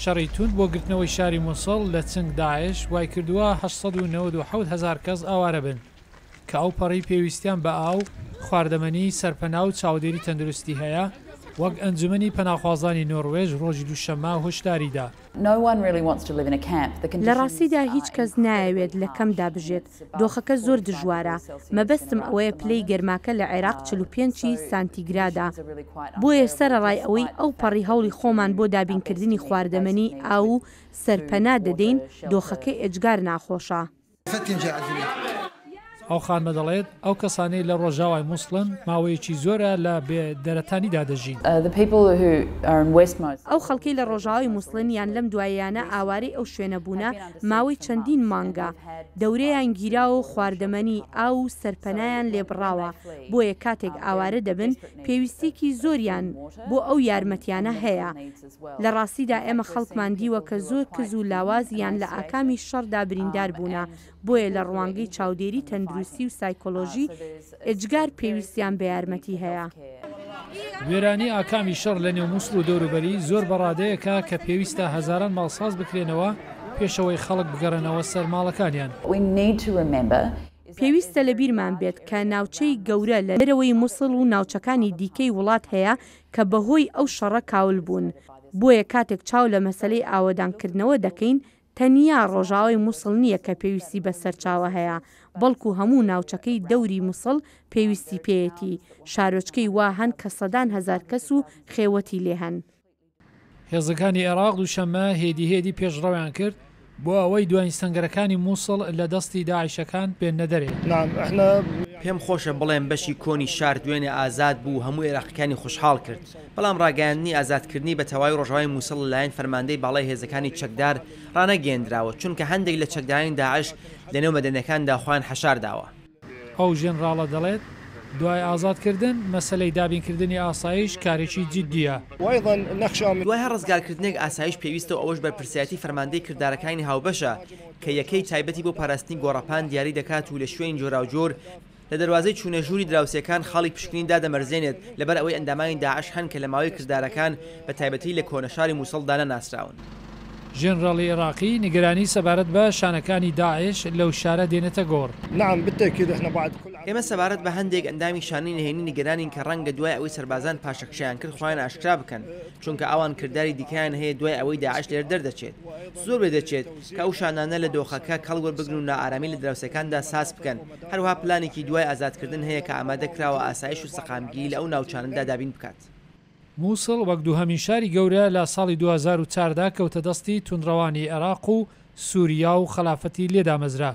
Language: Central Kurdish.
شەڕی تونند بۆ گرتنەوەی شاری مووسڵ لە چنگ داعش وای کردووە 1970,000 کەس ئاوارە بن کە ئەو پەڕی پێویستیان بە ئاو، خواردەمەنی، سەرپەنا و چاودێری تەندروستی هەیە، وەک ئەنجومەنی پەناخوازانی نۆروێژ ڕۆژی دووشەممە هۆشداریدا. لە ڕاستیدا هیچ کەس نایەوێت لە کەمدا بژێت. دۆخەکە زۆر دژوارە. مەبەستم ئەوەیە پلەی گەرماکە لە عێراق 45 سانتیگرادا. بۆیە سەرەڕای ئەوەی ئەو پەڕی هەوڵی خۆمان بۆ دابینکردنی خواردەمەنی ئاو و سەرپەنا دەدەین، دۆخەکەی ئەجگار ناخۆشە. ئەو خانمە دەڵێت ئەو کەسانەی لە ڕۆژاوای مووسڵن ماوەیەکی زۆرە لە بێدەرەتانیدا دەژین. ئەو خەڵکی لە ڕۆژاوای مووسڵن یان لەم دواییانە ئاوارەی ئەو شوێنە بوونە ماوەی چەندین مانگە، دەورەیان گیراوە و خواردەمەنی ئاو و سەرپەنایان لێبڕاوە، بۆیە کاتێک ئاوارە دەبن پێویستێکی زۆریان بۆ ئەو یارمەتیانە هەیە. لە ڕاستیدا ئێمە خەڵکمان دیوە کە زۆر کز و لاواز یان لە ئاکامی شەڕدا بریندار بوونە، بۆیە لە ڕوانگەی چاودێری تەندروستی و سایکۆلۆژی ئەجگار پێویستیان بە یارمەتی هەیە. وێرانی ئاکامی شەڕ لە نێو مووسڵ و دەوروبەری زۆر بەڕادەیەکە کە پێویستە هەزاران ماڵساز بکرێنەوە پێشەوەی خەڵک بگەڕێنەوە سەر ماڵەکانیان. پێویستە لە بیرمان بێت کە ناوچەی گەورە لە دەرەوەی مووسڵ و ناوچەکانی دیکەی وڵات هەیە کە بەهۆی ئەو شەڕە کاول بوون. بۆیە کاتێک چاو لە مەسەلەی ئاوەدانکردنەوە دەکەین، تەنیا ڕۆژاوای مووسڵ نییە کە پێویستی بە سەرچاوە هەیە، بەڵکو هەموو ناوچەکەی دەوری مووسڵ پێویستی پێیەتی. شارۆچکەی وا هەن کە سەدان هەزار کەس و خێوەتی لێ هەن. هێزەکانی عێراق دووشەممە هێدی پێشڕەویان کرد بۆ ئەوەی دوایین سەنگەرەکانی مووسڵ لە دەستی داعیشەکان بێنە دەرێ. پێم خۆشە بڵێم بەشی کۆنی شار دوێنێ ئازاد بوو هەموو عێراقیەکانی خوشحاڵ کرد، بەڵام ڕاگەیاندنی ئازادکردنی بە تەواوی ڕۆژاوای مووسڵ لەلایەن فەرماندەی باڵای هێزەکانی چەکدار ڕانەگەیەندراوە، چونکە هەندێک لە چەکدارانی داعش لەنێو مەدەنیەکاندا خۆیان حەشار داوە. ئەو ژێنراڵە دەڵێت دوای ئازادکردن مەسەلەی دابینکردنی ئاسایش کارێکی جددیە. دوای ڕزگارکردنێک ئاسایش پێویستە و ئەوەش بەرپرسایەتی فەرماندەی کردارەکانی هاوبەشە کە یەکەی تایبەتی بۆ پاراستنی گۆڕەپان دیاری دەکات و لە شوێن جۆراوجۆر لە دەواازەی چوونەژووری دراوسەکان خاڵی پشکنیندا دەمەرزێنێت لەبەر ئەوەی ئەندامانی داعش هەن کە لە ماوەی کردارەکان بە تایبەتی لە کۆنەشاری مووسڵدا نەناسراون. ژێنراڵی عێراقی نیگەرانی سەبارەت بە شانەکانی داعش لەو شارە دێنێتە گۆڕ. ئێمە سەبارەت بە هەندێک ئەندامی شانی نهێنی نیگەرانین کە ڕەنگە دوای ئەوەی سەربازان پاشەکشیان کرد خۆیان ئاشکرا بکەن، چونکە ئەوان کردداری دیکەیان هەیە دوای ئەوەی داعش لێر دەردەچێت. زۆر بێ دەچێت کە ئەو شانانە لە دۆخەکە کەڵوەربگرن و نائارامی لە دراوسەکاندا ساس بکەن. هەروها پلانێکی دوای ئازادکردن هەیە کە ئامادە کراوە ئاسایش و سەقامگیری لە ئەو ناوچانەدا دابین بکات. مووسڵ وەک دووهەمین شاری گەورە لە ساڵی 2004دا کەوتە دەستی توندڕەوانی عێراق و سووریا و خەلافەتی لێدامەزرا.